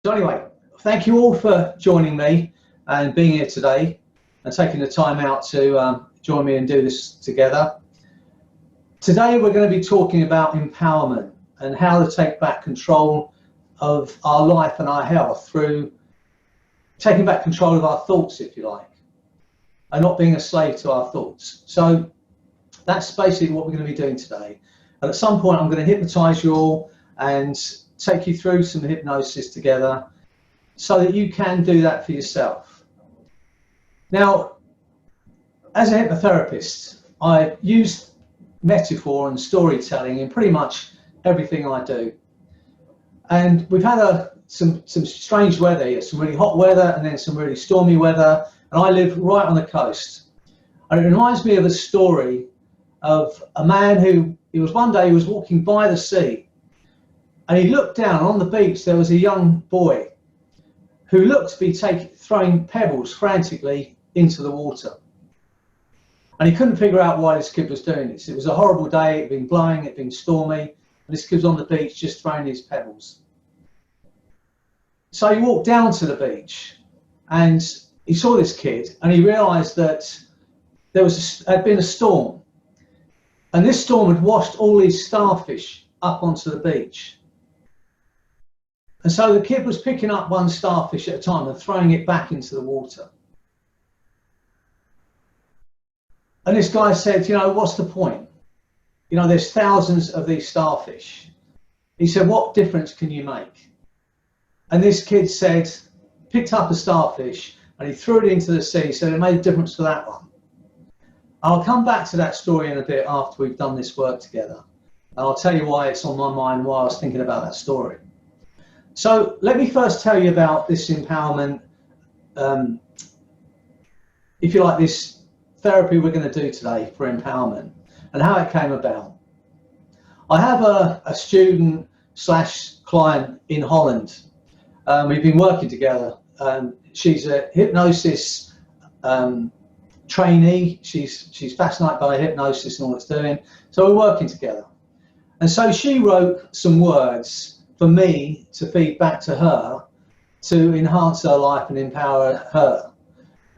So anyway, thank you all for joining me and being here today and taking the time out to join me and do this together. Today we're going to be talking about empowerment and how to take back control of our life and our health through taking back control of our thoughts, if you like, and not being a slave to our thoughts. So that's basically what we're going to be doing today. And at some point I'm going to hypnotize you all and take you through some hypnosis together so that you can do that for yourself. Now, as a hypnotherapist, I use metaphor and storytelling in pretty much everything I do. And we've had some strange weather here, some really hot weather and then some really stormy weather, and I live right on the coast. And it reminds me of a story of a man who, one day he was walking by the sea, and he looked down, and on the beach there was a young boy who looked to be throwing pebbles frantically into the water. And he couldn't figure out why this kid was doing this. It was a horrible day, it had been blowing, it had been stormy, and this kid was on the beach just throwing these pebbles. So he walked down to the beach and he saw this kid, and he realised that there had been a storm, and this storm had washed all these starfish up onto the beach. And so the kid was picking up one starfish at a time and throwing it back into the water. And this guy said, you know, what's the point? You know, there's thousands of these starfish. He said, what difference can you make? And this kid said, picked up a starfish and he threw it into the sea, so it made a difference for that one. I'll come back to that story in a bit after we've done this work together. And I'll tell you why it's on my mind while I was thinking about that story. So let me first tell you about this empowerment, if you like, this therapy we're going to do today for empowerment and how it came about. I have a student / client in Holland. We've been working together. She's a hypnosis trainee. She's fascinated by hypnosis and all it's doing. So we're working together. And so she wrote some words for me to feed back to her to enhance her life and empower her.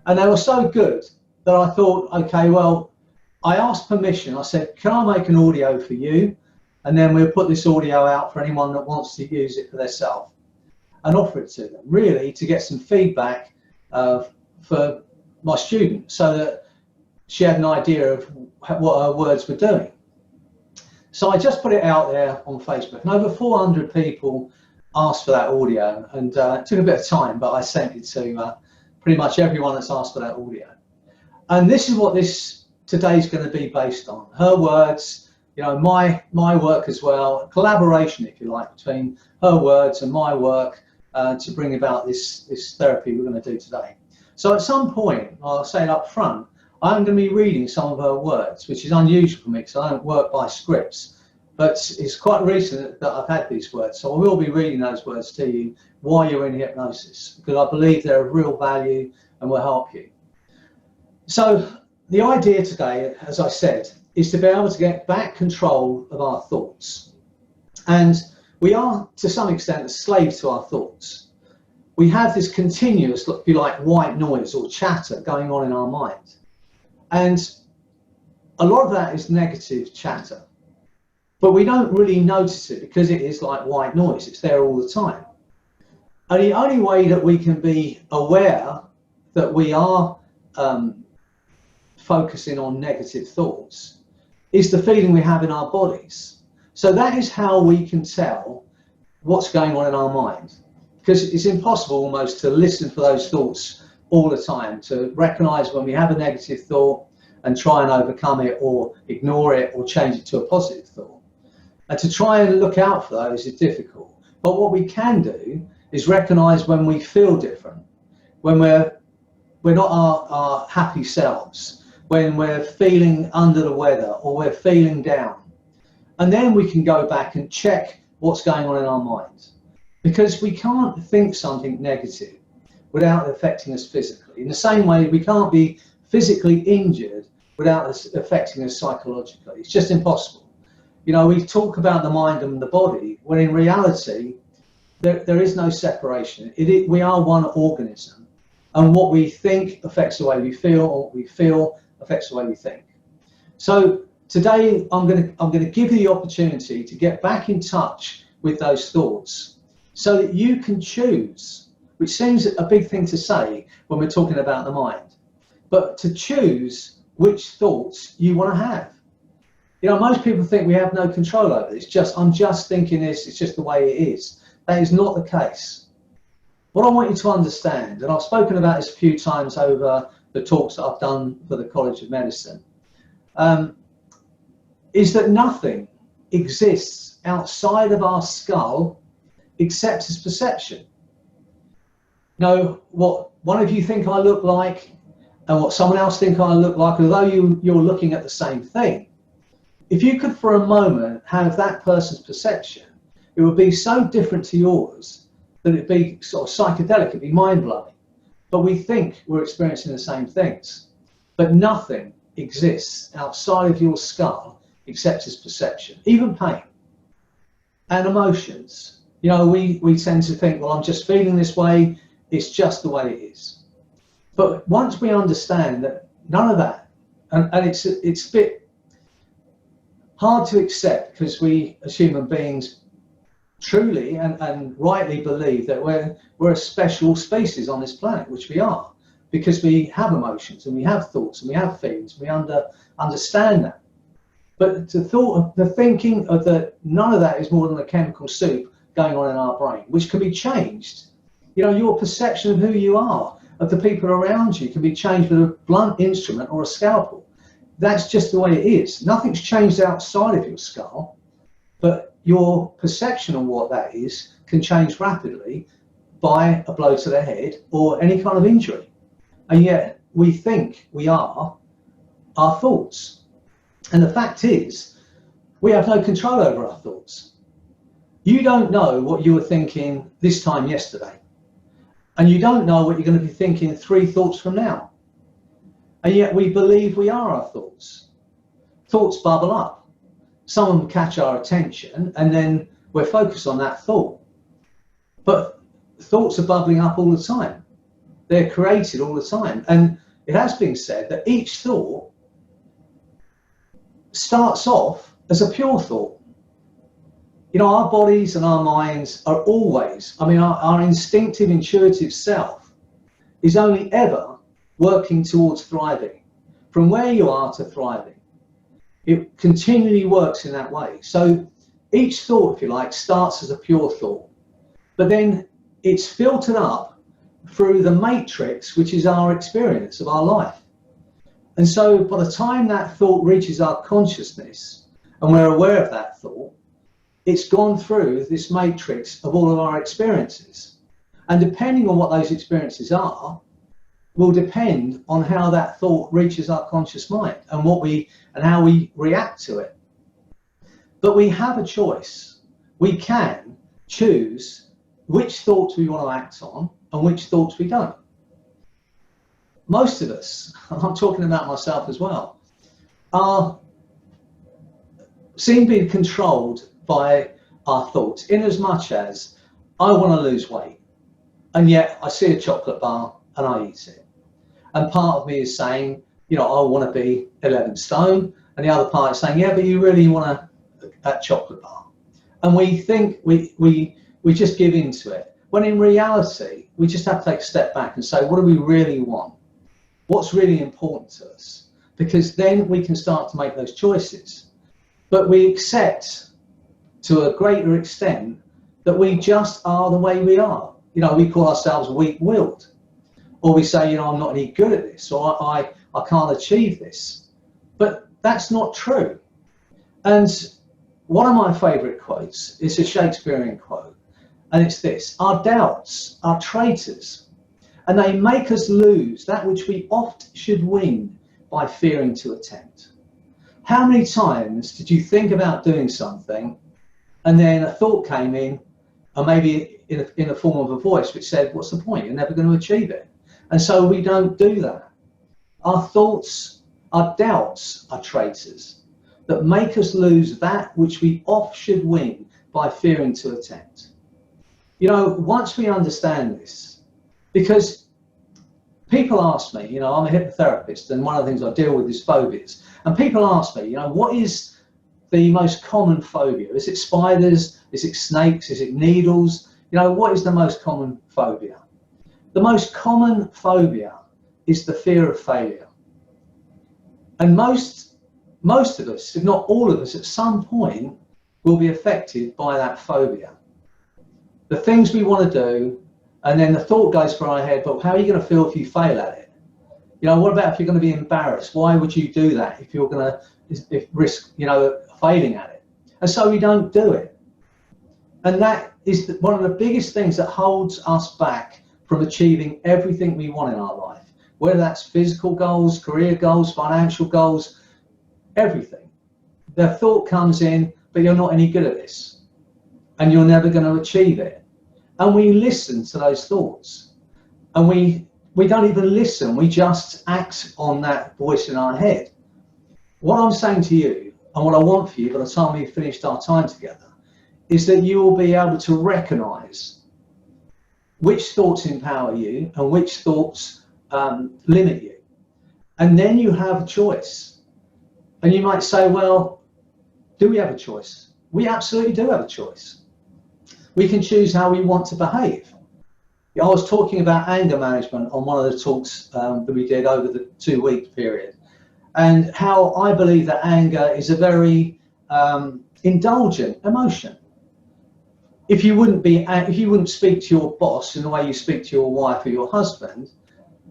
And they were so good that I thought, okay, well, I asked permission. I said, can I make an audio for you? And then we'll put this audio out for anyone that wants to use it for themselves and offer it to them, really to get some feedback for my student so that she had an idea of what her words were doing. So I just put it out there on Facebook, and over 400 people asked for that audio, and it took a bit of time, but I sent it to pretty much everyone that's asked for that audio. And this is what today's going to be based on. Her words, you know, my work as well, collaboration, if you like, between her words and my work to bring about this therapy we're going to do today. So at some point, I'll say it up front, I'm going to be reading some of her words, which is unusual for me because I don't work by scripts, but it's quite recent that I've had these words. So I will be reading those words to you while you're in hypnosis, because I believe they're of real value and will help you. So the idea today, as I said, is to be able to get back control of our thoughts. And we are, to some extent, a slave to our thoughts. We have this continuous, if you like, white noise or chatter going on in our mind. And a lot of that is negative chatter, but we don't really notice it because it is like white noise. It's there all the time. And the only way that we can be aware that we are focusing on negative thoughts is the feeling we have in our bodies. So that is how we can tell what's going on in our mind, because it's impossible almost to listen for those thoughts all the time, to recognize when we have a negative thought and try and overcome it or ignore it or change it to a positive thought. And to try and look out for those is difficult. But what we can do is recognize when we feel different, when we're not our happy selves, when we're feeling under the weather or we're feeling down. And then we can go back and check what's going on in our mind, because we can't think something negative without affecting us physically. In the same way, we can't be physically injured without it affecting us psychologically. It's just impossible. You know, we talk about the mind and the body, when in reality, There is no separation. We are one organism, and what we think affects the way we feel, or what we feel affects the way we think. So today I'm going to give you the opportunity to get back in touch with those thoughts so that you can choose, which seems a big thing to say when we're talking about the mind, but to choose which thoughts you want to have. You know, most people think we have no control over it. It's just, I'm just thinking this, it's just the way it is. That is not the case. What I want you to understand, and I've spoken about this a few times over the talks that I've done for the College of Medicine, is that nothing exists outside of our skull except as perception. Now, what one of you think I look like and what someone else think I look like, although you're looking at the same thing, if you could for a moment have that person's perception, it would be so different to yours that it'd be sort of psychedelic, it'd be mind-blowing. But we think we're experiencing the same things. But nothing exists outside of your skull except as perception, even pain and emotions. You know, we tend to think, well, I'm just feeling this way, it's just the way it is. But once we understand that none of that, and it's a bit hard to accept because we as human beings truly and rightly believe that we're a special species on this planet, which we are, because we have emotions and we have thoughts and we have feelings, we understand that. But the thinking of that none of that is more than a chemical soup going on in our brain, which can be changed. You know, your perception of who you are, of the people around you, can be changed with a blunt instrument or a scalpel. That's just the way it is. Nothing's changed outside of your skull, but your perception of what that is can change rapidly by a blow to the head or any kind of injury. And yet we think we are our thoughts. And the fact is, we have no control over our thoughts. You don't know what you were thinking this time yesterday. And you don't know what you're going to be thinking 3 thoughts from now. And yet we believe we are our thoughts. Thoughts bubble up. Some of them catch our attention and then we're focused on that thought. But thoughts are bubbling up all the time. They're created all the time. And it has been said that each thought starts off as a pure thought. You know, our bodies and our minds are always, I mean, our instinctive, intuitive self is only ever working towards thriving. From where you are to thriving. It continually works in that way. So each thought, if you like, starts as a pure thought, but then it's filtered up through the matrix, which is our experience of our life. And so by the time that thought reaches our consciousness and we're aware of that thought, it's gone through this matrix of all of our experiences. And depending on what those experiences are, will depend on how that thought reaches our conscious mind and how we react to it. But we have a choice. We can choose which thoughts we want to act on and which thoughts we don't. Most of us, and I'm talking about myself as well, seem to be controlled by our thoughts, in as much as I want to lose weight, and yet I see a chocolate bar and I eat it. And part of me is saying, you know, I want to be 11 stone, and the other part is saying, yeah, but you really want that chocolate bar. And we think we just give into it, when in reality, we just have to take a step back and say, what do we really want? What's really important to us? Because then we can start to make those choices. But we accept to a greater extent that we just are the way we are. You know, we call ourselves weak-willed. Or we say, you know, I'm not any good at this, or I can't achieve this. But that's not true. And one of my favourite quotes is a Shakespearean quote, and it's this: our doubts are traitors, and they make us lose that which we oft should win by fearing to attempt. How many times did you think about doing something, and then a thought came in, or maybe in the form of a voice which said, what's the point? You're never going to achieve it. And so we don't do that. Our thoughts, our doubts are traitors that make us lose that which we oft should win by fearing to attempt. You know, once we understand this, because people ask me, you know, I'm a hypnotherapist, and one of the things I deal with is phobias. And people ask me, you know, what is the most common phobia? Is it spiders? Is it snakes? Is it needles? You know, what is the most common phobia? The most common phobia is the fear of failure. And most of us, if not all of us, at some point will be affected by that phobia. The things we want to do, and then the thought goes through our head, but how are you going to feel if you fail at it? You know, what about if you're going to be embarrassed? Why would you do that if you're going to risk, you know, failing at it? And so we don't do it. And that is one of the biggest things that holds us back from achieving everything we want in our life, whether that's physical goals, career goals, financial goals, everything. The thought comes in, but you're not any good at this, and you're never going to achieve it. And we listen to those thoughts, and we don't even listen, we just act on that voice in our head. What I'm saying to you, and what I want for you by the time we've finished our time together, is that you will be able to recognize which thoughts empower you and which thoughts limit you. And then you have a choice. And you might say, well, do we have a choice? We absolutely do have a choice. We can choose how we want to behave. I was talking about anger management on one of the talks that we did over the 2-week period, and how I believe that anger is a very indulgent emotion. If you wouldn't speak to your boss in the way you speak to your wife or your husband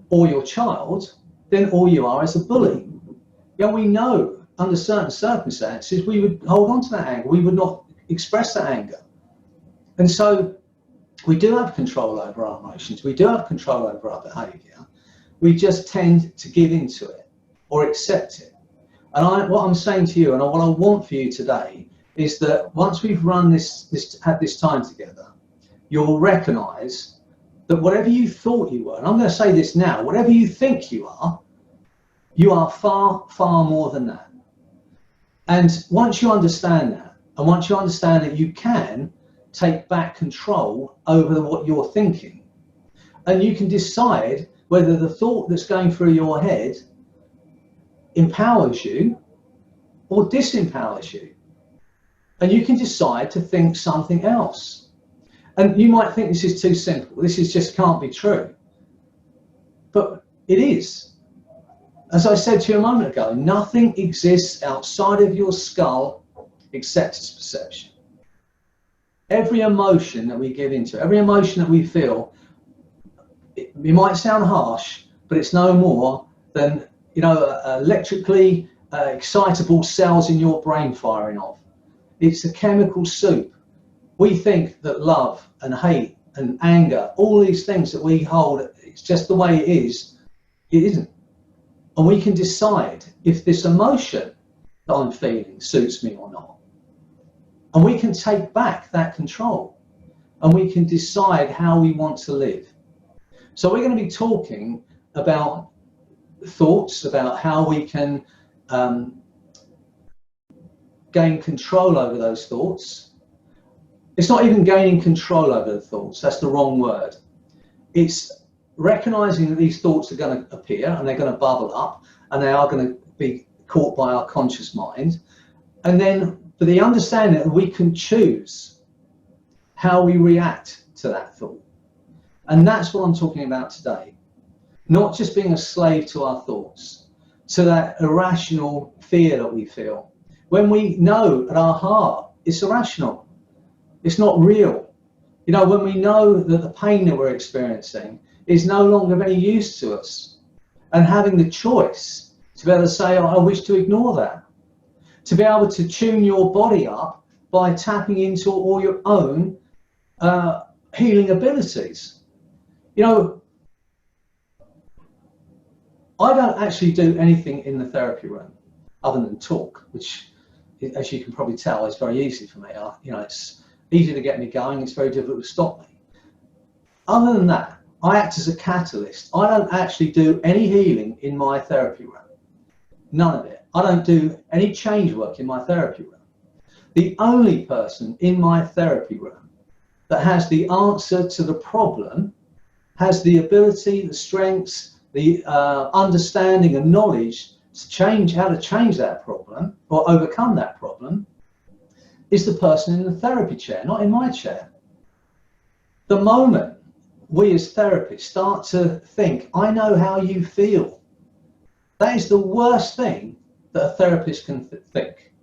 or your child, then all you are is a bully. Yeah, we know under certain circumstances we would hold on to that anger. We would not express that anger. And so we do have control over our emotions. We do have control over our behavior. We just tend to give into it or accept it. And what I'm saying to you, and what I want for you today, is that once we've had this time together, you'll recognize that whatever you thought you were, and I'm going to say this now, whatever you think you are far, far more than that. And once you understand that, and once you understand that you can take back control over what you're thinking, and you can decide whether the thought that's going through your head empowers you or disempowers you. And you can decide to think something else. And you might think this is too simple. This just can't be true. But it is. As I said to you a moment ago, nothing exists outside of your skull except its perception. Every emotion that we give into, every emotion that we feel, it might sound harsh, but it's no more than, you know, electrically excitable cells in your brain firing off. It's a chemical soup. We think that love and hate and anger, all these things that we hold, it's just the way it is. It isn't. And we can decide if this emotion that I'm feeling suits me or not. And we can take back that control, and we can decide how we want to live. So we're going to be talking about thoughts, about how we can gain control over those thoughts. It's not even gaining control over the thoughts, that's the wrong word. It's recognizing that these thoughts are going to appear and they're going to bubble up and they are going to be caught by our conscious mind. And then for the understanding that we can choose how we react to that thought. And that's what I'm talking about today. Not just being a slave to our thoughts, to that irrational fear that we feel. When we know at our heart it's irrational, it's not real. You know, when we know that the pain that we're experiencing is no longer of any use to us, and having the choice to be able to say, oh, I wish to ignore that. To be able to tune your body up by tapping into all your own healing abilities. You know, I don't actually do anything in the therapy room other than talk, which, as you can probably tell, is very easy for me. You know, it's easy to get me going. It's very difficult to stop me. Other than that, I act as a catalyst. I don't actually do any healing in my therapy room. None of it. I don't do any change work in my therapy room. The only person in my therapy room that has the answer to the problem, has the ability, the strengths, the understanding and knowledge to change how to change that problem or overcome that problem, is the person in the therapy chair, not in my chair. The moment we as therapists start to think, I know how you feel, that is the worst thing that a therapist can think,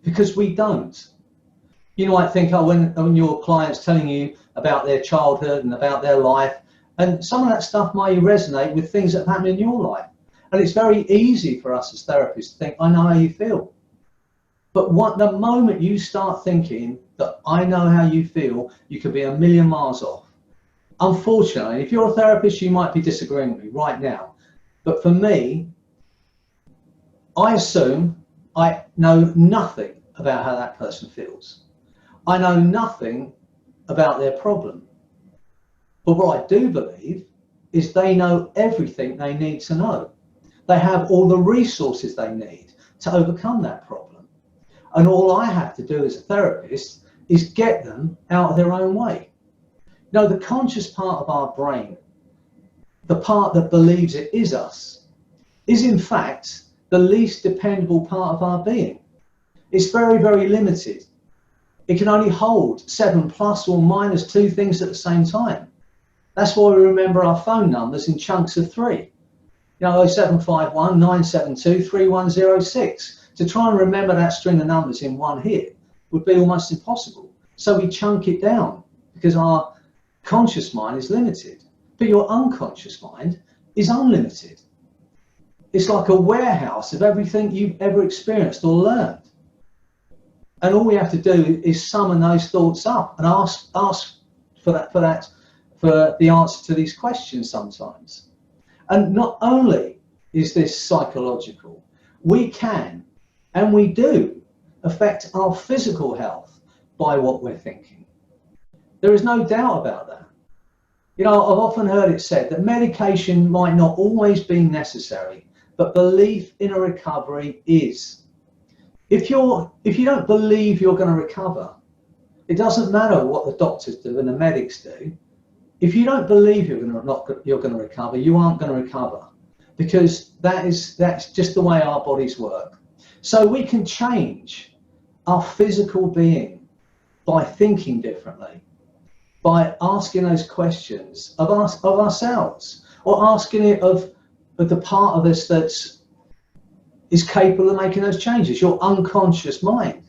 because we don't. You might think, oh, when your client's telling you about their childhood and about their life, and some of that stuff might resonate with things that have happened in your life. And it's very easy for us as therapists to think, I know how you feel. But the moment you start thinking that I know how you feel, you could be a million miles off. Unfortunately, if you're a therapist, you might be disagreeing with me right now. But for me, I assume I know nothing about how that person feels. I know nothing about their problem. But what I do believe is they know everything they need to know. They have all the resources they need to overcome that problem. And all I have to do as a therapist is get them out of their own way. You know, the conscious part of our brain, the part that believes it is us, is in fact the least dependable part of our being. It's very, very limited. It can only hold 7 plus or minus 2 things at the same time. That's why we remember our phone numbers in chunks of 3. You know, 0751 972 3106. To try and remember that string of numbers in one hit would be almost impossible. So we chunk it down because our conscious mind is limited, but your unconscious mind is unlimited. It's like a warehouse of everything you've ever experienced or learned. And all we have to do is summon those thoughts up and ask for the answer to these questions sometimes. And not only is this psychological, we can and we do affect our physical health by what we're thinking. There is no doubt about that. You know, I've often heard it said that medication might not always be necessary, but belief in a recovery is. If you don't believe you're going to recover, it doesn't matter what the doctors do and the medics do. If you don't believe you're going to recover, you aren't going to recover, because that's just the way our bodies work. So we can change our physical being by thinking differently, by asking those questions of ourselves, or asking it of the part of us that is capable of making those changes, your unconscious mind.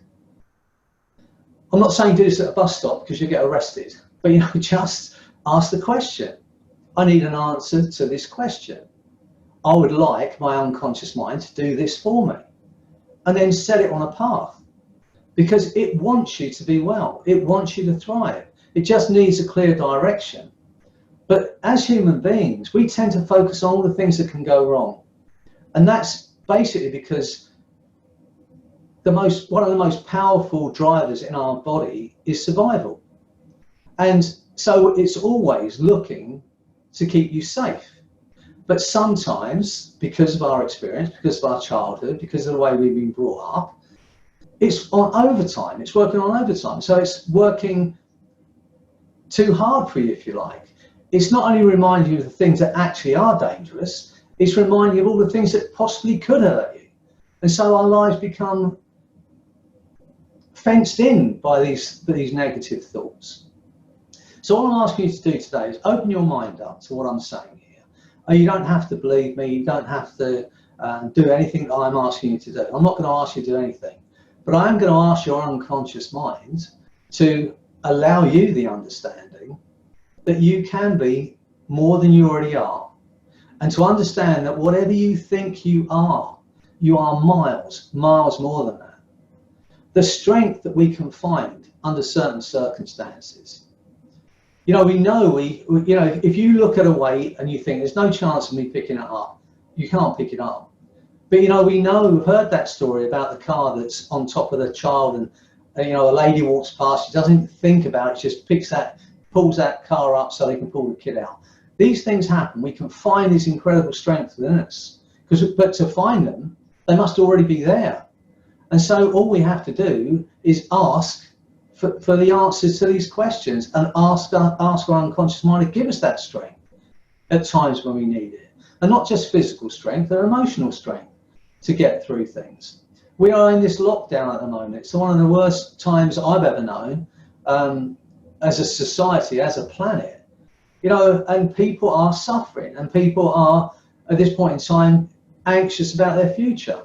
I'm not saying do this at a bus stop because you get arrested, but just ask the question. I need an answer to this question. I would like my unconscious mind to do this for me, and then set it on a path, because it wants you to be well. It wants you to thrive. It just needs a clear direction. But as human beings, we tend to focus on all the things that can go wrong. And that's basically because one of the most powerful drivers in our body is survival. And so it's always looking to keep you safe. But sometimes, because of our experience, because of our childhood, because of the way we've been brought up, it's on overtime. It's working on overtime. So it's working too hard for you, if you like. It's not only reminding you of the things that actually are dangerous, it's reminding you of all the things that possibly could hurt you. And so our lives become fenced in by these negative thoughts. So what I'm asking you to do today is open your mind up to what I'm saying here. You don't have to believe me. You don't have to do anything that I'm asking you to do. I'm not going to ask you to do anything. But I am going to ask your unconscious mind to allow you the understanding that you can be more than you already are. And to understand that whatever you think you are miles more than that. The strength that we can find under certain circumstances. You know, if you look at a weight and you think there's no chance of me picking it up, you can't pick it up. But we've heard that story about the car that's on top of the child, and a lady walks past, she doesn't think about it, she just pulls that car up so they can pull the kid out. These things happen. We can find this incredible strength within us, but to find them, they must already be there. And so all we have to do is ask for the answers to these questions, and ask our unconscious mind to give us that strength at times when we need it. And not just physical strength, but emotional strength to get through things. We are in this lockdown at the moment. It's one of the worst times I've ever known as a society, as a planet. You know, and people are suffering, and people are, at this point in time, anxious about their future.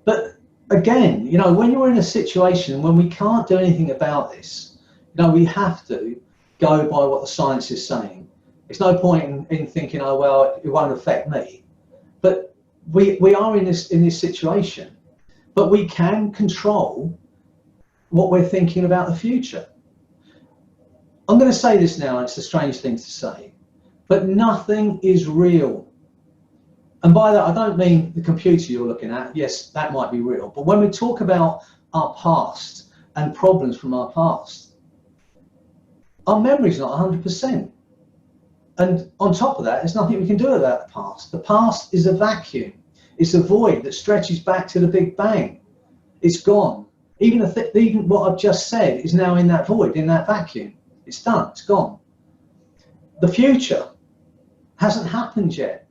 But again, you know, when you're in a situation when we can't do anything about this, you know, we have to go by what the science is saying. It's no point in thinking, oh, well, it won't affect me. But we are in this situation, but we can control what we're thinking about the future. I'm going to say this now, and it's a strange thing to say, but nothing is real. And by that, I don't mean the computer you're looking at. Yes, that might be real. But when we talk about our past and problems from our past, our memory's not 100%. And on top of that, there's nothing we can do about the past. The past is a vacuum. It's a void that stretches back to the Big Bang. It's gone. Even what I've just said is now in that void, in that vacuum. It's done. It's gone. The future hasn't happened yet.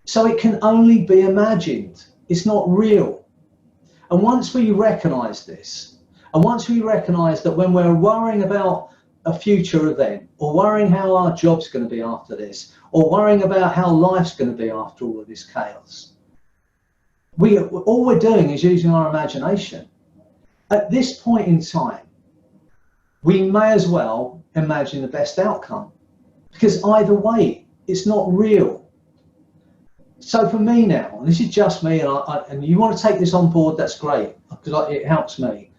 So it can only be imagined. It's not real. And once we recognize this, and once we recognize that when we're worrying about a future event, or worrying how our job's going to be after this, or worrying about how life's going to be after all of this chaos, all we're doing is using our imagination. At this point in time, we may as well imagine the best outcome, because either way, it's not real. So for me now, and this is just me, and you want to take this on board, that's great, because it helps me.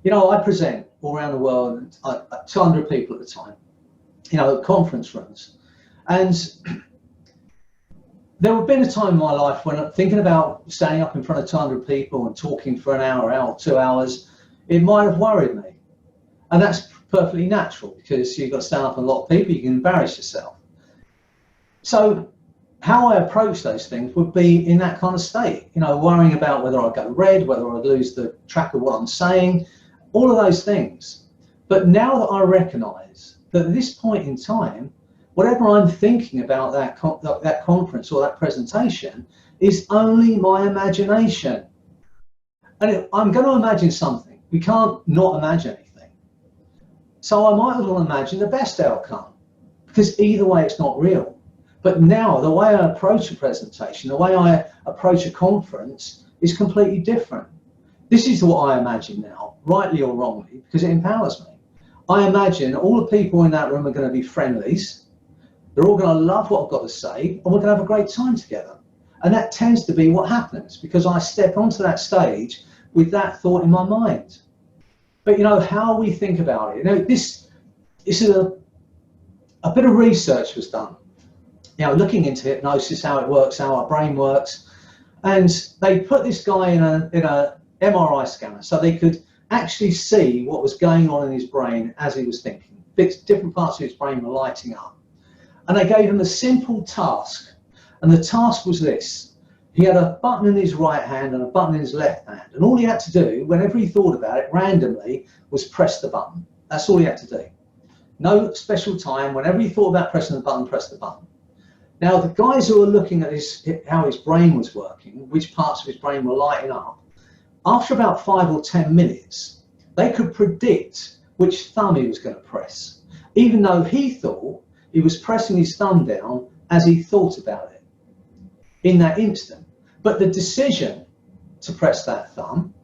You know, I present all around the world, 200 people at the time, you know, at conference rooms. And there have been a time in my life when I'm thinking about standing up in front of 200 people and talking for an hour, 2 hours, it might have worried me. And that's perfectly natural, because you've got to stand up in a lot of people, you can embarrass yourself. So how I approach those things would be in that kind of state, you know, worrying about whether I go red, whether I lose the track of what I'm saying, all of those things. But now that I recognize that at this point in time, whatever I'm thinking about that conference or that presentation is only my imagination. And I'm going to imagine something. We can't not imagine anything. So I might as well imagine the best outcome, because either way it's not real. But now the way I approach a presentation, the way I approach a conference is completely different. This is what I imagine now, rightly or wrongly, because it empowers me. I imagine all the people in that room are going to be friendlies. They're all going to love what I've got to say, and we're going to have a great time together. And that tends to be what happens, because I step onto that stage with that thought in my mind. But you know, how we think about it, you know, this is a bit of research was done, you know, looking into hypnosis, how it works, how our brain works. And they put this guy in a MRI scanner, so they could actually see what was going on in his brain as he was thinking. Different parts of his brain were lighting up. And they gave him a simple task. And the task was this. He had a button in his right hand and a button in his left hand. And all he had to do, whenever he thought about it randomly, was press the button. That's all he had to do. No special time. Whenever he thought about pressing the button, press the button. Now, the guys who were looking at how his brain was working, which parts of his brain were lighting up, after about 5 or 10 minutes, they could predict which thumb he was going to press, even though he thought he was pressing his thumb down as he thought about it in that instant. But the decision to press that thumb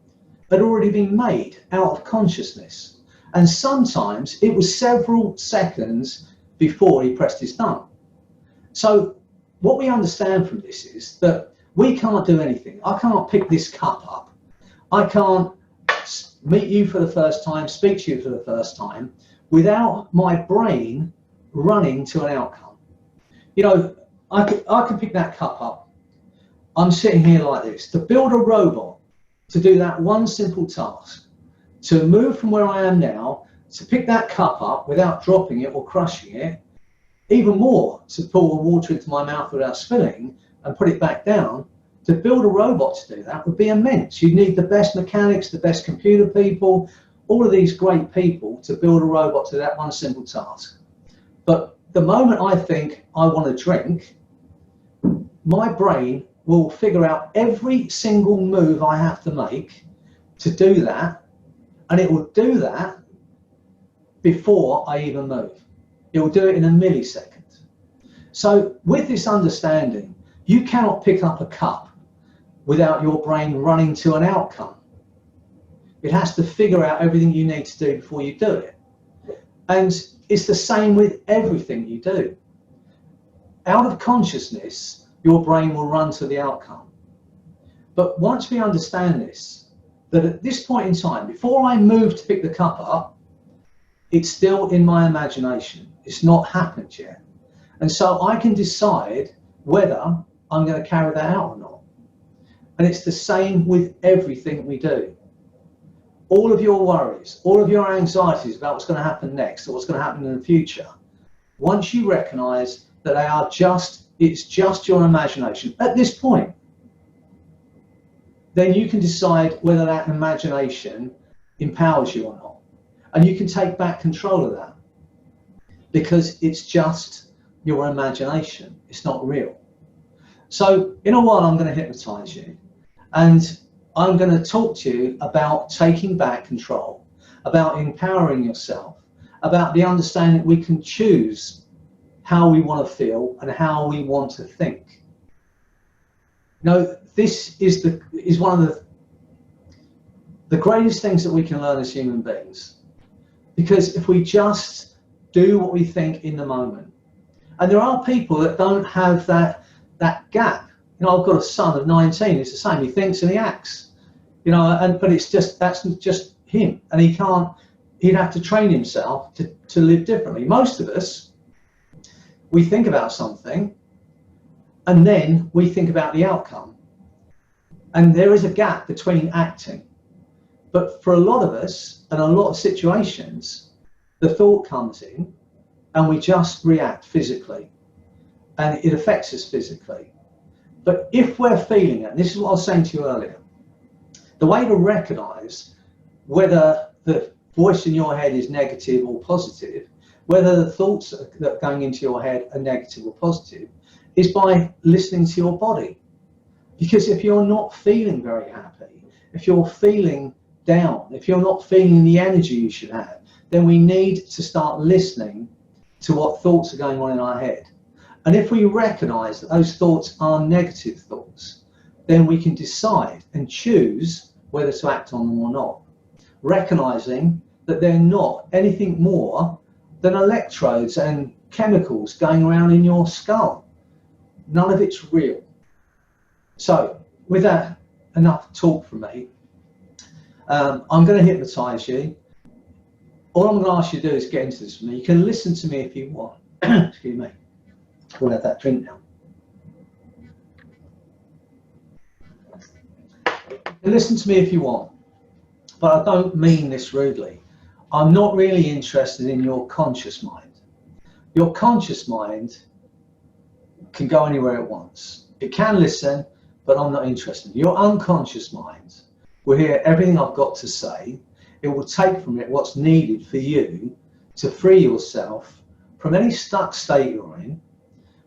had already been made out of consciousness. And sometimes it was several seconds before he pressed his thumb. So what we understand from this is that we can't do anything. I can't pick this cup up. I can't meet you for the first time, speak to you for the first time, without my brain running to an outcome. You know, I could pick that cup up. I'm sitting here like this. To build a robot, to do that one simple task, to move from where I am now, to pick that cup up without dropping it or crushing it, even more, to pour the water into my mouth without spilling and put it back down, to build a robot to do that would be immense. You'd need the best mechanics, the best computer people, all of these great people to build a robot to that one simple task. But the moment I think I want to drink, my brain will figure out every single move I have to make to do that, and it will do that before I even move. It will do it in a millisecond. So with this understanding, you cannot pick up a cup without your brain running to an outcome. It has to figure out everything you need to do before you do it. And it's the same with everything you do. Out of consciousness, your brain will run to the outcome. But once we understand this, that at this point in time, before I move to pick the cup up, it's still in my imagination. It's not happened yet. And so I can decide whether I'm going to carry that out or not. And it's the same with everything we do. All of your worries, all of your anxieties about what's going to happen next or what's going to happen in the future, once you recognize that they are it's just your imagination at this point, then you can decide whether that imagination empowers you or not. And you can take back control of that, because it's just your imagination. It's not real. So in a while, I'm going to hypnotize you, and I'm going to talk to you about taking back control, about empowering yourself, about the understanding that we can choose how we want to feel and how we want to think. You know, this is one of the greatest things that we can learn as human beings. Because if we just do what we think in the moment, and there are people that don't have that gap. You know, I've got a son of 19. It's the same. He thinks and he acts. You know, but it's just, that's just him, and he'd have to train himself to live differently. Most of us, we think about something and then we think about the outcome, and there is a gap between acting. But for a lot of us and a lot of situations, the thought comes in and we just react physically, and it affects us physically. But if we're feeling it, and this is what I was saying to you earlier, the way to recognize whether the voice in your head is negative or positive, whether the thoughts that are going into your head are negative or positive, is by listening to your body. Because if you're not feeling very happy, if you're feeling down, if you're not feeling the energy you should have, then we need to start listening to what thoughts are going on in our head. And if we recognize that those thoughts are negative thoughts, then we can decide and choose whether to act on them or not, recognizing that they're not anything more than electrodes and chemicals going around in your skull. None of it's real. So with that, enough talk from me. I'm going to hypnotize you. All I'm going to ask you to do is get into this with me. You can listen to me if you want. Excuse me. We'll have that drink now. Listen to me if you want, but I don't mean this rudely. I'm not really interested in your conscious mind. Your conscious mind can go anywhere it wants. It can listen, but I'm not interested. Your unconscious mind will hear everything I've got to say. It will take from it what's needed for you to free yourself from any stuck state you're in,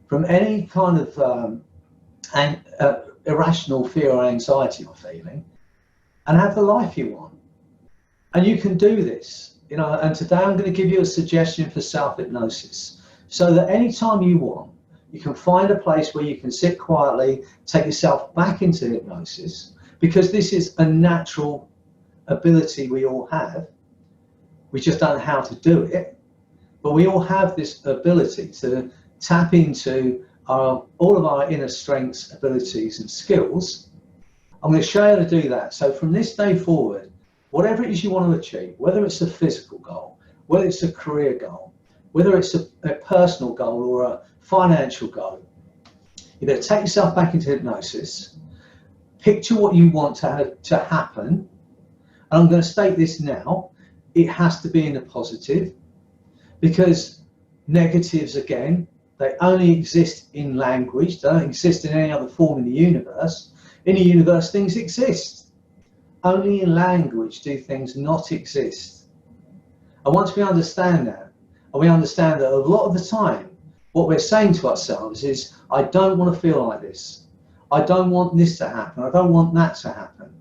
from any kind of irrational fear or anxiety you're feeling, and have the life you want. And you can do this, you know, and today I'm going to give you a suggestion for self-hypnosis, so that anytime you want, you can find a place where you can sit quietly, take yourself back into hypnosis, because this is a natural ability we all have. We just don't know how to do it, but we all have this ability to tap into all of our inner strengths, abilities and skills. I'm going to show you how to do that. So from this day forward, whatever it is you want to achieve, whether it's a physical goal, whether it's a career goal, whether it's a personal goal or a financial goal, you better take yourself back into hypnosis, picture what you want to happen, and I'm going to state this now, it has to be in the positive, because negatives, again, they only exist in language, they don't exist in any other form in the universe. In the universe, things exist. only in language do things not exist. And once we understand that, and we understand that a lot of the time, what we're saying to ourselves is, I don't want to feel like this. I don't want this to happen. I don't want that to happen.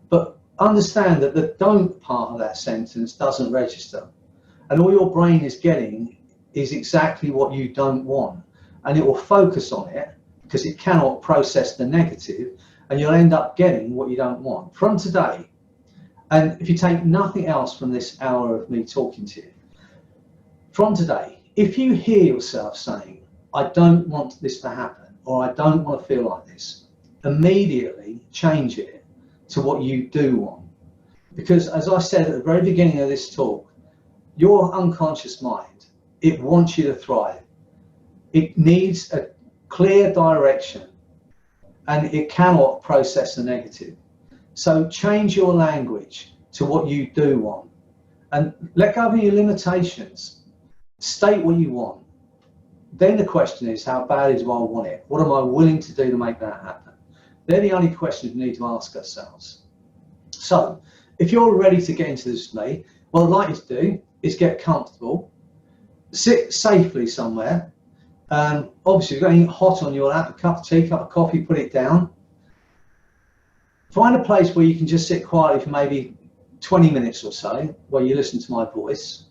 But understand that the don't part of that sentence doesn't register. And all your brain is getting is exactly what you don't want. And it will focus on it because it cannot process the negative, and you'll end up getting what you don't want. From today, and if you take nothing else from this hour of me talking to you, from today, if you hear yourself saying, I don't want this to happen, or I don't want to feel like this, immediately change it to what you do want. Because as I said at the very beginning of this talk, your unconscious mind, it wants you to thrive. It needs a clear direction, and it cannot process the negative. So change your language to what you do want, and let go of your limitations. State what you want. Then the question is, how badly do I want it? What am I willing to do to make that happen? They're the only questions we need to ask ourselves. So if you're ready to get into this with me, what I'd like you to do is get comfortable, sit safely somewhere. Obviously, if you've got anything hot on your lap, a cup of tea, cup of coffee, put it down. Find a place where you can just sit quietly for maybe 20 minutes or so, where you listen to my voice.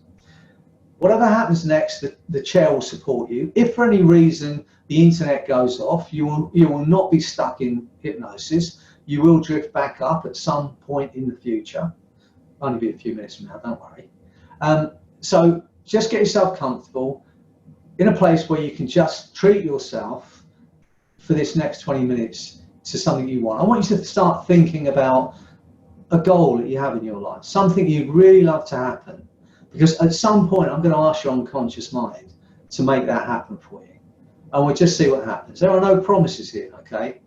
Whatever happens next, the chair will support you. If for any reason the internet goes off, you will not be stuck in hypnosis. You will drift back up at some point in the future. Only be a few minutes from now, don't worry. So just get yourself comfortable in a place where you can just treat yourself for this next 20 minutes to something you want. I want you to start thinking about a goal that you have in your life, something you'd really love to happen. Because at some point, I'm going to ask your unconscious mind to make that happen for you. And we'll just see what happens. There are no promises here, okay?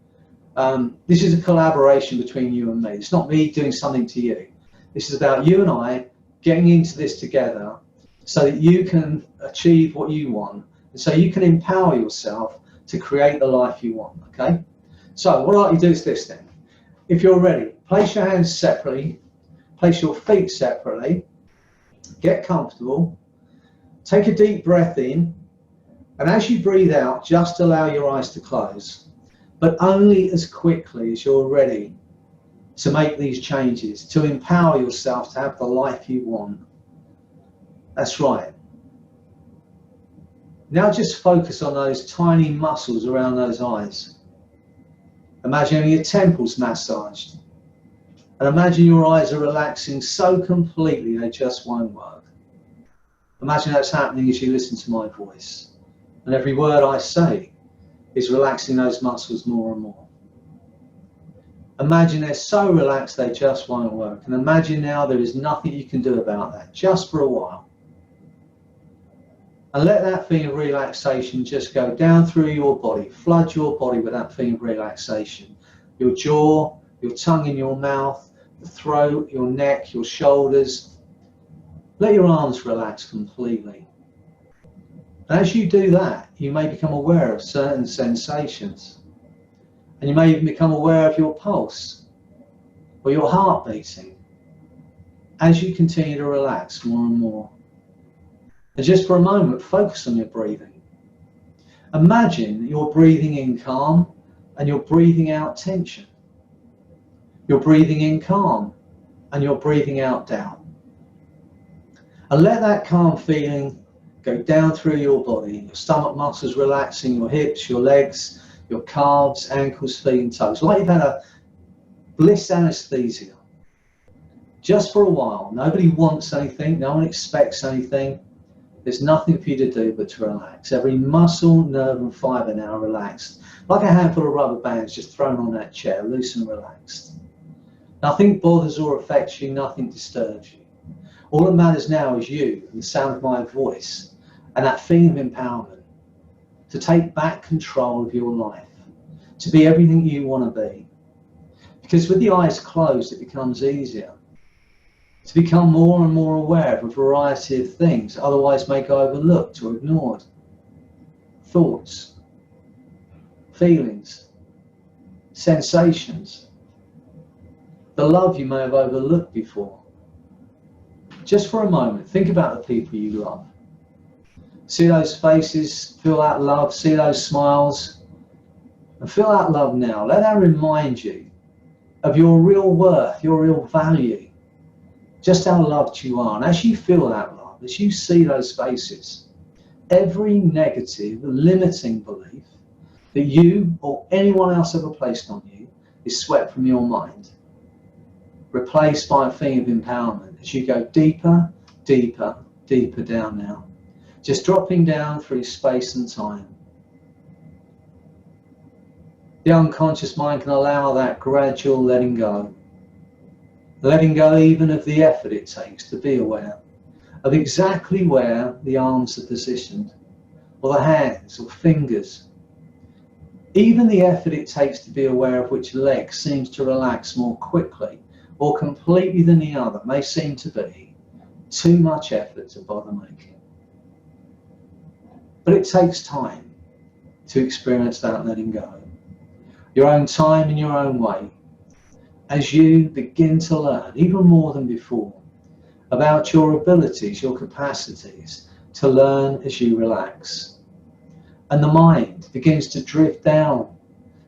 This is a collaboration between you and me. It's not me doing something to you. This is about you and I getting into this together so that you can achieve what you want, and so you can empower yourself to create the life you want, okay? So what I'd like you to do is this then. If you're ready, place your hands separately, place your feet separately, get comfortable, take a deep breath in, and as you breathe out, just allow your eyes to close, but only as quickly as you're ready to make these changes, to empower yourself to have the life you want. That's right. Now just focus on those tiny muscles around those eyes. Imagine your temples massaged. And imagine your eyes are relaxing so completely they just won't work. Imagine that's happening as you listen to my voice. And every word I say is relaxing those muscles more and more. Imagine they're so relaxed they just won't work. And imagine now there is nothing you can do about that, just for a while. And let that feeling of relaxation just go down through your body, flood your body with that feeling of relaxation. Your jaw, your tongue in your mouth, the throat, your neck, your shoulders. Let your arms relax completely. And as you do that, you may become aware of certain sensations. And you may even become aware of your pulse or your heart beating as you continue to relax more and more. And just for a moment, focus on your breathing. Imagine you're breathing in calm and you're breathing out tension. You're breathing in calm and you're breathing out doubt. And let that calm feeling go down through your body, your stomach muscles relaxing, your hips, your legs, your calves, ankles, feet and toes. Like you've had a bliss anesthesia. Just for a while. Nobody wants anything, no one expects anything. There's nothing for you to do but to relax. Every muscle, nerve and fibre now relaxed. Like a handful of rubber bands just thrown on that chair, loose and relaxed. Nothing bothers or affects you, nothing disturbs you. All that matters now is you and the sound of my voice and that feeling of empowerment to take back control of your life, to be everything you want to be. Because with the eyes closed, it becomes easier to become more and more aware of a variety of things that otherwise may go overlooked or ignored. Thoughts, feelings, sensations. the love you may have overlooked before. Just for a moment, think about the people you love. See those faces, feel that love, see those smiles, and feel that love now. Let that remind you of your real worth, your real value, just how loved you are. And as you feel that love, as you see those faces, every negative, limiting belief that you or anyone else ever placed on you is swept from your mind, replaced by a feeling of empowerment as you go deeper, deeper, deeper down now. Just dropping down through space and time. The unconscious mind can allow that gradual letting go. Letting go even of the effort it takes to be aware of exactly where the arms are positioned, or the hands or fingers. Even the effort it takes to be aware of which leg seems to relax more quickly or completely than the other may seem to be too much effort to bother making. But it takes time to experience that letting go. Your own time in your own way, as you begin to learn, even more than before, about your abilities, your capacities to learn as you relax. And the mind begins to drift down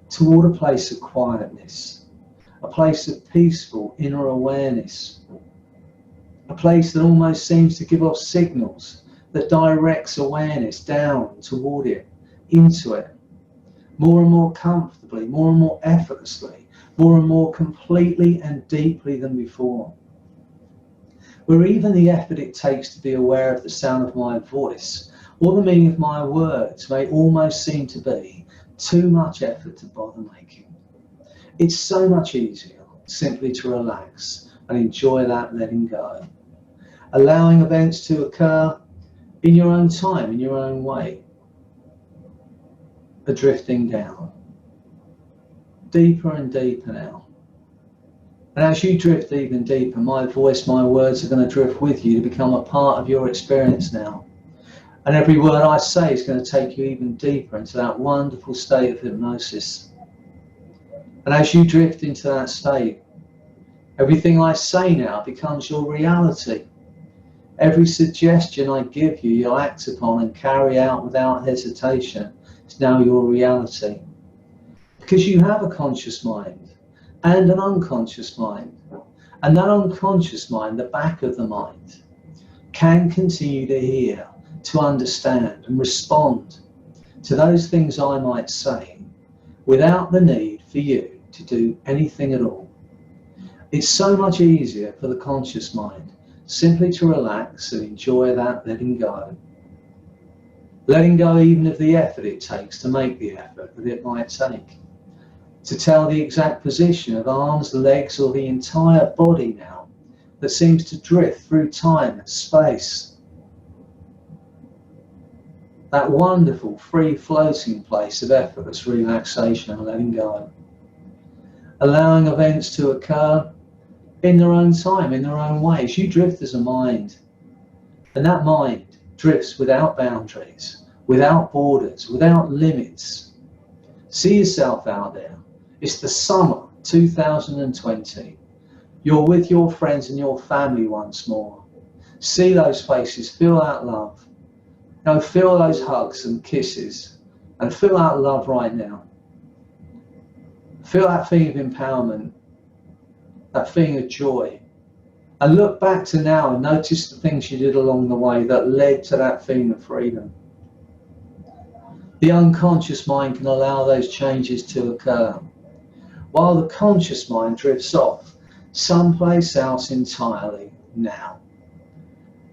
toward a place of quietness, a place of peaceful inner awareness, a place that almost seems to give off signals that directs awareness down toward it, into it, more and more comfortably, more and more effortlessly, more and more completely and deeply than before. Where even the effort it takes to be aware of the sound of my voice or the meaning of my words may almost seem to be too much effort to bother making. It's so much easier simply to relax and enjoy that letting go, allowing events to occur in your own time, in your own way, a drifting down, deeper and deeper now. And as you drift even deeper, my voice, my words are going to drift with you to become a part of your experience now. And every word I say is going to take you even deeper into that wonderful state of hypnosis. And as you drift into that state, everything I say now becomes your reality. Every suggestion I give you, you'll act upon and carry out without hesitation. It's now your reality. Because you have a conscious mind and an unconscious mind. And that unconscious mind, the back of the mind, can continue to hear, to understand and respond to those things I might say without the need for you to do anything at all. It's so much easier for the conscious mind simply to relax and enjoy that letting go. Letting go even of the effort it takes to make the effort that it might take. To tell the exact position of arms, legs, or the entire body now that seems to drift through time and space. That wonderful free floating place of effortless relaxation and letting go. Allowing events to occur in their own time, in their own ways. You drift as a mind, and that mind drifts without boundaries, without borders, without limits. See yourself out there. It's the summer 2020. You're with your friends and your family once more. See those faces, feel that love. Now feel those hugs and kisses, and feel that love right now. Feel that feeling of empowerment, that feeling of joy. And look back to now and notice the things you did along the way that led to that feeling of freedom. The unconscious mind can allow those changes to occur, while the conscious mind drifts off someplace else entirely now.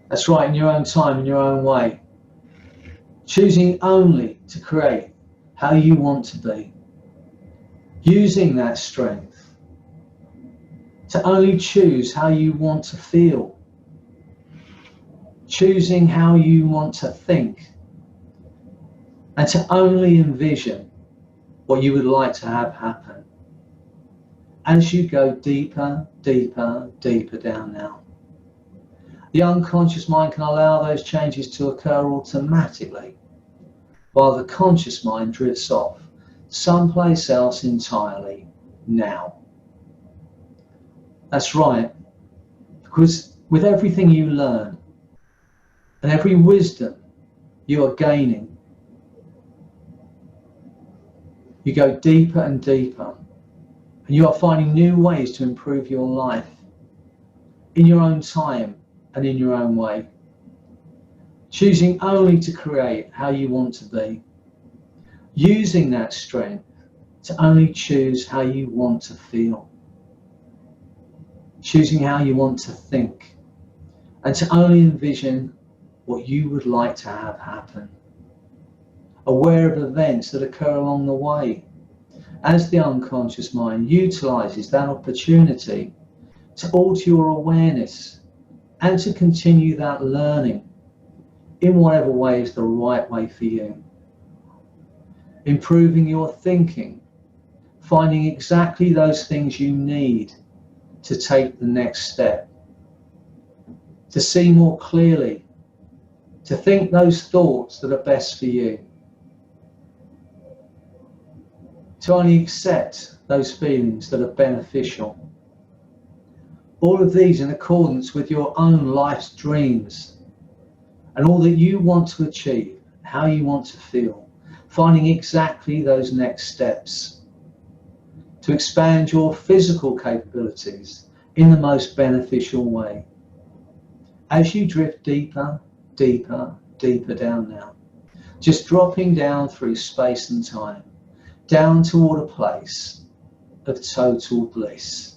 That's right, in your own time, in your own way. Choosing only to create how you want to be. Using that strength to only choose how you want to feel. Choosing how you want to think. And to only envision what you would like to have happen. As you go deeper, deeper, deeper down now. The unconscious mind can allow those changes to occur automatically, while the conscious mind drifts off someplace else entirely now. That's right. Because with everything you learn and every wisdom you are gaining, you go deeper and deeper, and you are finding new ways to improve your life in your own time and in your own way, choosing only to create how you want to be, using that strength to only choose how you want to feel, choosing how you want to think, and to only envision what you would like to have happen, aware of events that occur along the way, as the unconscious mind utilizes that opportunity to alter your awareness and to continue that learning in whatever way is the right way for you. Improving your thinking, finding exactly those things you need to take the next step, to see more clearly, to think those thoughts that are best for you, to only accept those feelings that are beneficial. All of these in accordance with your own life's dreams and all that you want to achieve, how you want to feel, finding exactly those next steps to expand your physical capabilities in the most beneficial way. As you drift deeper, deeper, deeper down now, just dropping down through space and time, down toward a place of total bliss.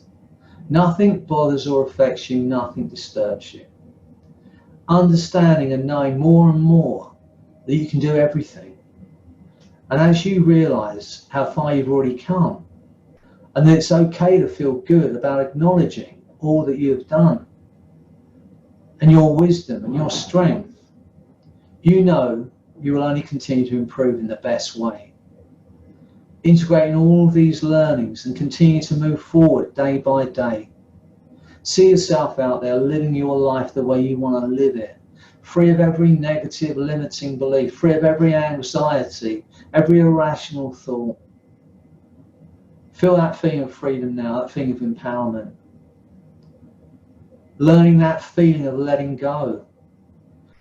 Nothing bothers or affects you, nothing disturbs you. Understanding and knowing more and more that you can do everything. And as you realize how far you've already come, and that it's okay to feel good about acknowledging all that you have done, and your wisdom and your strength, you know you will only continue to improve in the best way. Integrating all these learnings and continue to move forward day by day. See yourself out there living your life the way you want to live it, free of every negative limiting belief, free of every anxiety, every irrational thought. Feel that feeling of freedom now, that feeling of empowerment. Learning that feeling of letting go,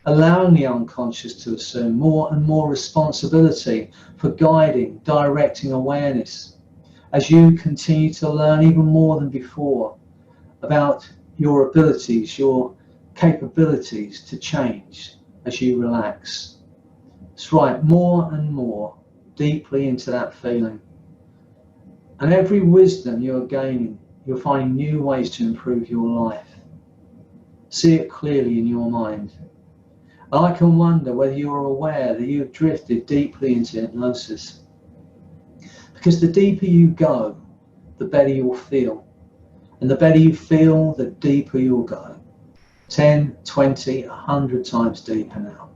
allowing the unconscious to assume more and more responsibility for guiding, directing awareness as you continue to learn even more than before about your abilities, your capabilities to change as you relax. That's right, more and more deeply into that feeling. And every wisdom you're gaining, you're finding new ways to improve your life. See it clearly in your mind. And I can wonder whether you're aware that you've drifted deeply into hypnosis. Because the deeper you go, the better you'll feel. And the better you feel, the deeper you'll go. 10, 20, 100 times deeper now.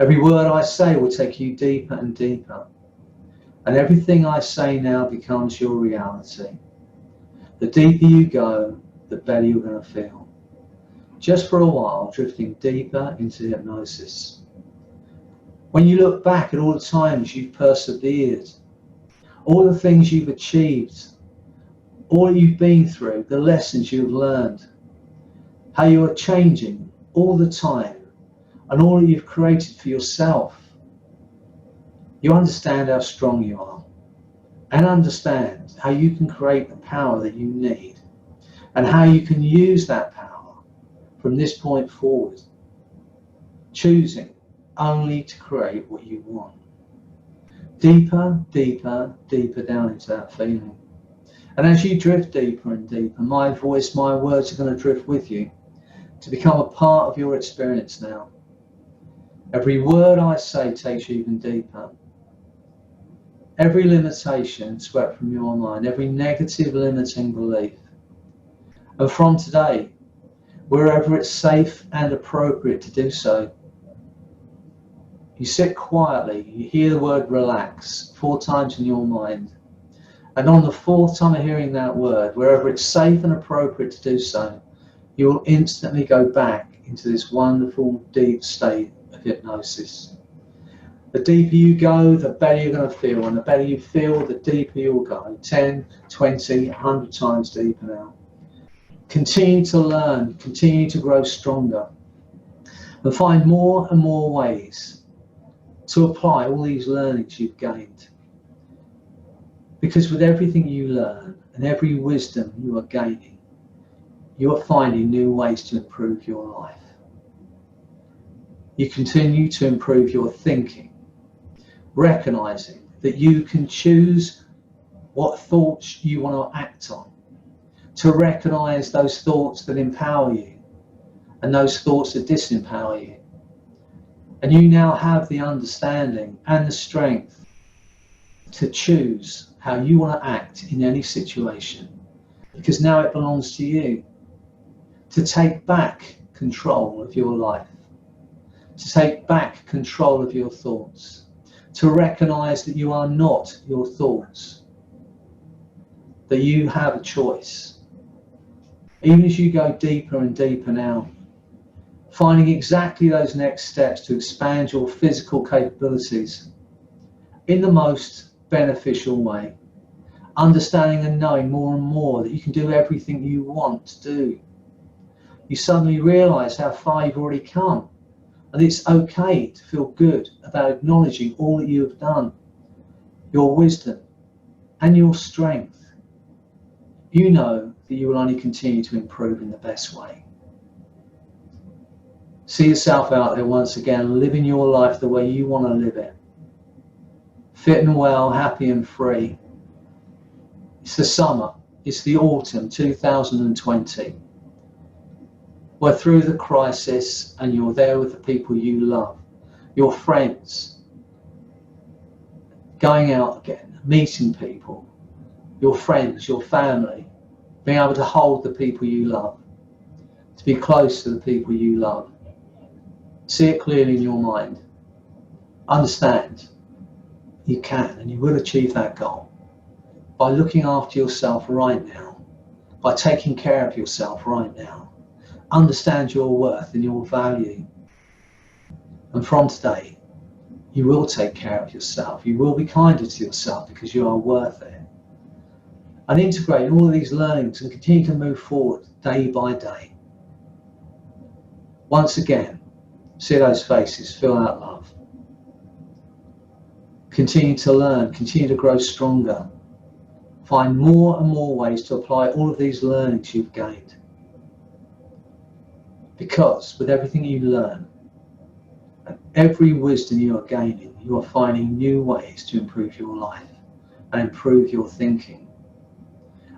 Every word I say will take you deeper and deeper. And everything I say now becomes your reality. The deeper you go, the better you're going to feel. Just for a while, drifting deeper into hypnosis. When you look back at all the times you've persevered, all the things you've achieved, all you've been through, the lessons you've learned, how you are changing all the time, and all that you've created for yourself, you understand how strong you are, and understand how you can create the power that you need, and how you can use that power from this point forward, choosing only to create what you want. Deeper, deeper, deeper down into that feeling. And as you drift deeper and deeper, my voice, my words are going to drift with you to become a part of your experience now. Every word I say takes you even deeper. Every limitation swept from your mind, every negative limiting belief. And from today, wherever it's safe and appropriate to do so, you sit quietly, you hear the word relax 4 times in your mind. And on the 4th time of hearing that word, wherever it's safe and appropriate to do so, you will instantly go back into this wonderful deep state of hypnosis. The deeper you go, the better you're going to feel, and the better you feel, the deeper you'll go. 10, 20, 100 times deeper now. Continue to learn, continue to grow stronger, and find more and more ways to apply all these learnings you've gained. Because with everything you learn and every wisdom you are gaining, you are finding new ways to improve your life. You continue to improve your thinking, recognizing that you can choose what thoughts you want to act on, to recognize those thoughts that empower you and those thoughts that disempower you. And you now have the understanding and the strength to choose how you want to act in any situation, because now it belongs to you to take back control of your life, to take back control of your thoughts, to recognize that you are not your thoughts, that you have a choice. Even as you go deeper and deeper now, finding exactly those next steps to expand your physical capabilities in the most beneficial way, understanding and knowing more and more that you can do everything you want to do. You suddenly realize how far you've already come, and it's okay to feel good about acknowledging all that you have done, your wisdom and your strength. You know that you will only continue to improve in the best way. See yourself out there once again, living your life the way you want to live it. Fit and well, happy and free. It's the summer, it's the autumn 2020. We're through the crisis and you're there with the people you love, your friends, going out again, meeting people, your friends, your family, being able to hold the people you love, to be close to the people you love. See it clearly in your mind. Understand you can and you will achieve that goal by looking after yourself right now, by taking care of yourself right now. Understand your worth and your value. And from today, you will take care of yourself. You will be kinder to yourself because you are worth it. And integrate all of these learnings and continue to move forward day by day. Once again, see those faces, feel that love. Continue to learn, continue to grow stronger. Find more and more ways to apply all of these learnings you've gained. Because with everything you learn and every wisdom you are gaining, you are finding new ways to improve your life and improve your thinking.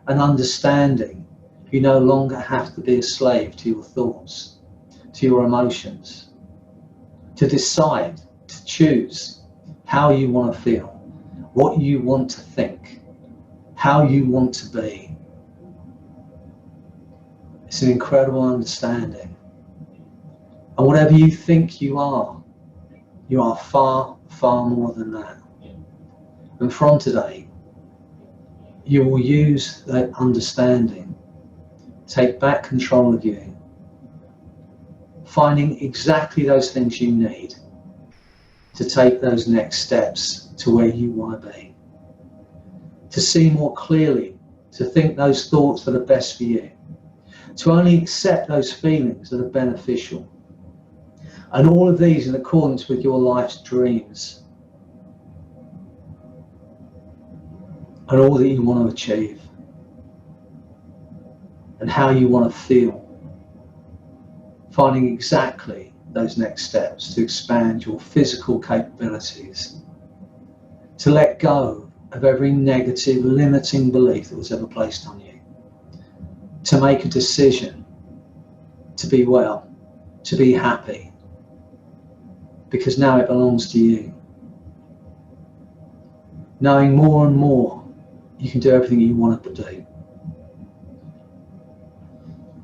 And understanding you no longer have to be a slave to your thoughts, to your emotions, to decide, to choose how you want to feel, what you want to think, how you want to be. It's an incredible understanding. And whatever you think you are far, far more than that. And from today, you will use that understanding, take back control of you, finding exactly those things you need to take those next steps to where you want to be, to see more clearly, to think those thoughts that are best for you, to only accept those feelings that are beneficial, and all of these in accordance with your life's dreams and all that you want to achieve and how you want to feel, finding exactly those next steps to expand your physical capabilities, to let go of every negative, limiting belief that was ever placed on you, to make a decision to be well, to be happy, because now it belongs to you. Knowing more and more, you can do everything you want to do.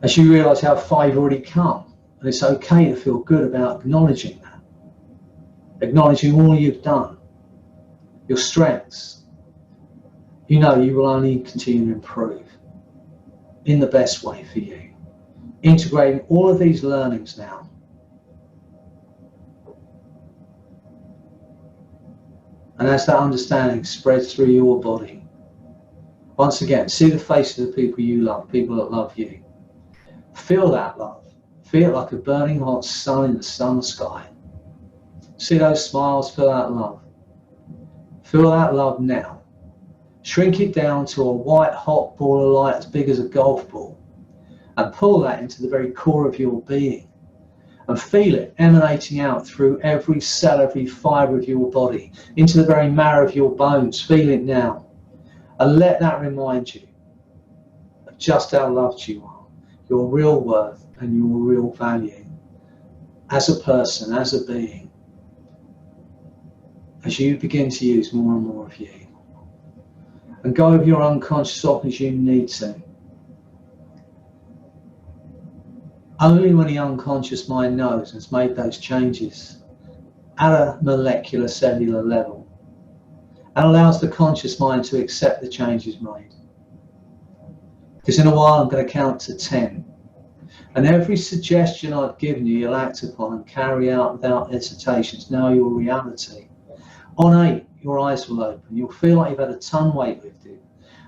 As you realise how far you've already come, and it's okay to feel good about acknowledging that, acknowledging all you've done, your strengths, you know you will only continue to improve in the best way for you. Integrating all of these learnings now. And as that understanding spreads through your body, once again, see the faces of the people you love, people that love you. Feel that love. Feel it like a burning hot sun in the summer sky. See those smiles, feel that love. Feel that love now. Shrink it down to a white hot ball of light as big as a golf ball, and pull that into the very core of your being, and feel it emanating out through every cell, every fibre of your body, into the very marrow of your bones. Feel it now, and let that remind you of just how loved you are, your real worth and your real value as a person, as a being, as you begin to use more and more of you. And go over your unconscious often as you need to. Only when the unconscious mind knows and has made those changes at a molecular cellular level, and allows the conscious mind to accept the changes made. Because in a while I'm going to count to 10. And every suggestion I've given you, you'll act upon and carry out without hesitation. It's now your reality. On 8, your eyes will open. You'll feel like you've had a ton weight lifted,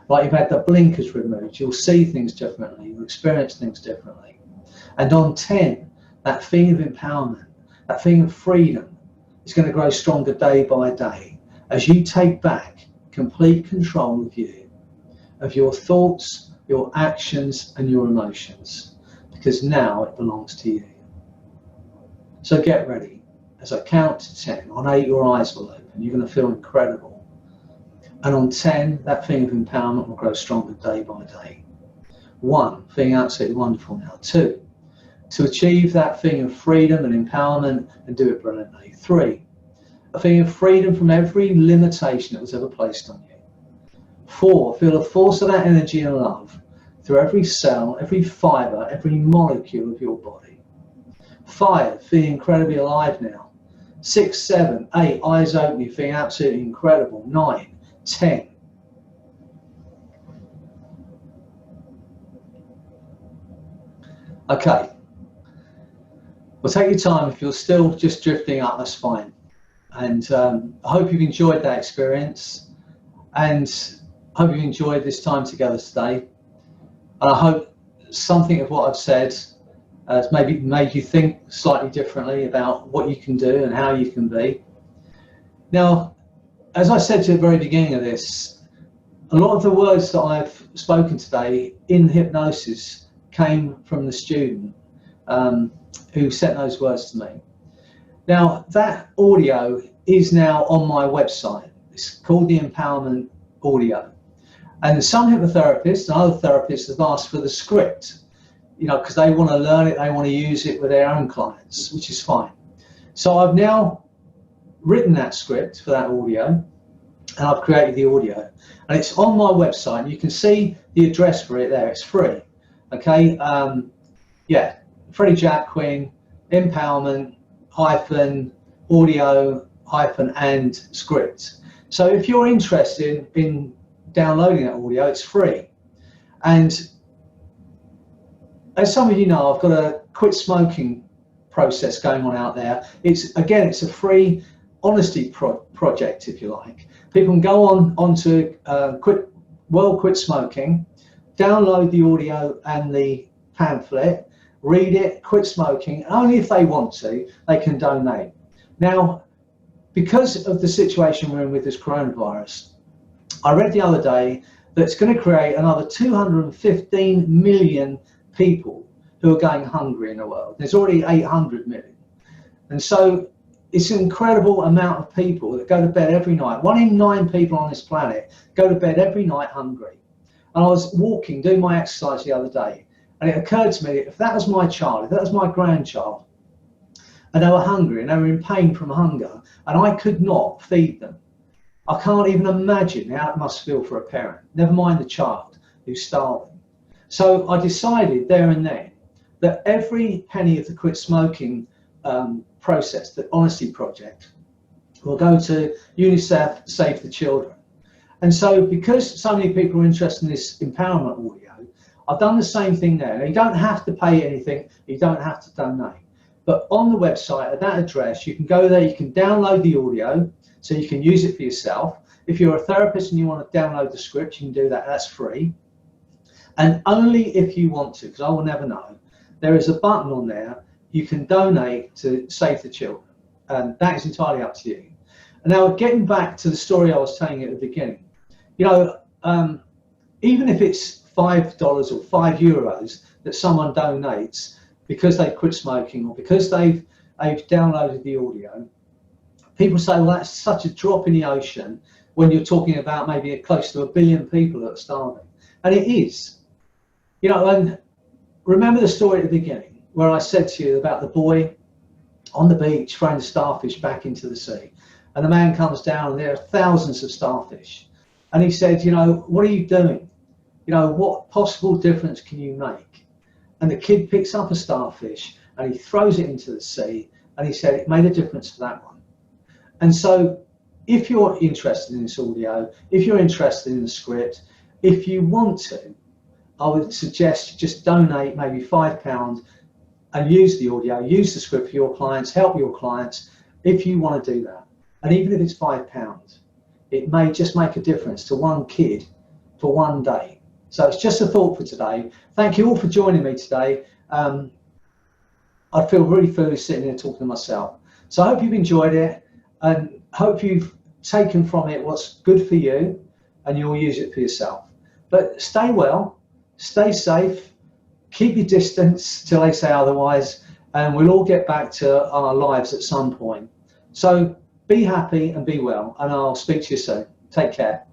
like you've had the blinkers removed. You'll see things differently. You'll experience things differently. And on 10, that feeling of empowerment, that feeling of freedom is going to grow stronger day by day as you take back complete control of you, of your thoughts, your actions, and your emotions. Because now it belongs to you. So get ready. As I count to 10, on 8 your eyes will open. You're going to feel incredible. And on 10, that feeling of empowerment will grow stronger day by day. 1, feeling absolutely wonderful now. 2, to achieve that feeling of freedom and empowerment and do it brilliantly. 3, a feeling of freedom from every limitation that was ever placed on you. 4, feel the force of that energy and love through every cell, every fibre, every molecule of your body. 5, feeling incredibly alive now. 6, 7, 8, eyes open, you're feeling absolutely incredible. 9, 10. Okay. Well, take your time. If you're still just drifting up, that's fine. And I hope you've enjoyed that experience, and I hope you've enjoyed this time together today. And I hope something of what I've said has maybe made you think slightly differently about what you can do and how you can be. Now, as I said to you at the very beginning of this, a lot of the words that I've spoken today in hypnosis came from the student who sent those words to me. Now, that audio is now on my website. It's called the Empowerment Audio. And some hypnotherapists and other therapists have asked for the script, you know, because they want to learn it, they want to use it with their own clients, which is fine. So I've now written that script for that audio, and I've created the audio. And it's on my website, and you can see the address for it there. It's free. Okay, yeah, Freddy Jack Quinn, empowerment audio and script. So if you're interested in downloading that audio, it's free. And as some of you know, I've got a quit smoking process going on out there. It's a free honesty project, if you like. People can go onto Quit Smoking, download the audio and the pamphlet, read it, quit smoking, and only if they want to, they can donate. Now, because of the situation we're in with this coronavirus, I read the other day that it's going to create another 215 million people who are going hungry in the world. There's already 800 million. And so it's an incredible amount of people that go to bed every night. 1 in 9 people on this planet go to bed every night hungry. And I was walking, doing my exercise the other day, and it occurred to me that if that was my child, if that was my grandchild, and they were hungry and they were in pain from hunger, and I could not feed them, I can't even imagine how it must feel for a parent, never mind the child who's starving. So I decided there and then that every penny of the quit smoking process, the Honesty Project, will go to UNICEF Save the Children. And so because so many people are interested in this empowerment audio, I've done the same thing there. Now, you don't have to pay anything, you don't have to donate. But on the website, at that address, you can go there, you can download the audio, so you can use it for yourself. If you're a therapist and you want to download the script, you can do that, that's free. And only if you want to, because I will never know. there is a button on there. You can donate to Save the Children, and that is entirely up to you. And now, getting back to the story I was telling you at the beginning, you know, even if it's $5 or €5 that someone donates because they've quit smoking or because they've downloaded the audio, people say, well, that's such a drop in the ocean when you're talking about maybe close to 1 billion people that are starving. And it is. You know, and remember the story at the beginning where I said to you about the boy on the beach throwing the starfish back into the sea. And the man comes down and there are thousands of starfish. And he said, you know, what are you doing? You know, what possible difference can you make? And the kid picks up a starfish and he throws it into the sea. And he said, it made a difference for that one. And so if you're interested in this audio, if you're interested in the script, if you want to, I would suggest you just donate maybe £5 and use the audio, use the script for your clients, help your clients if you want to do that. And even if it's £5, it may just make a difference to one kid for one day. So it's just a thought for today. Thank you all for joining me today. I feel really foolish sitting here talking to myself. So I hope you've enjoyed it and hope you've taken from it what's good for you and you'll use it for yourself. But stay well, stay safe, keep your distance till they say otherwise, and we'll all get back to our lives at some point. So be happy and be well, and I'll speak to you soon. Take care.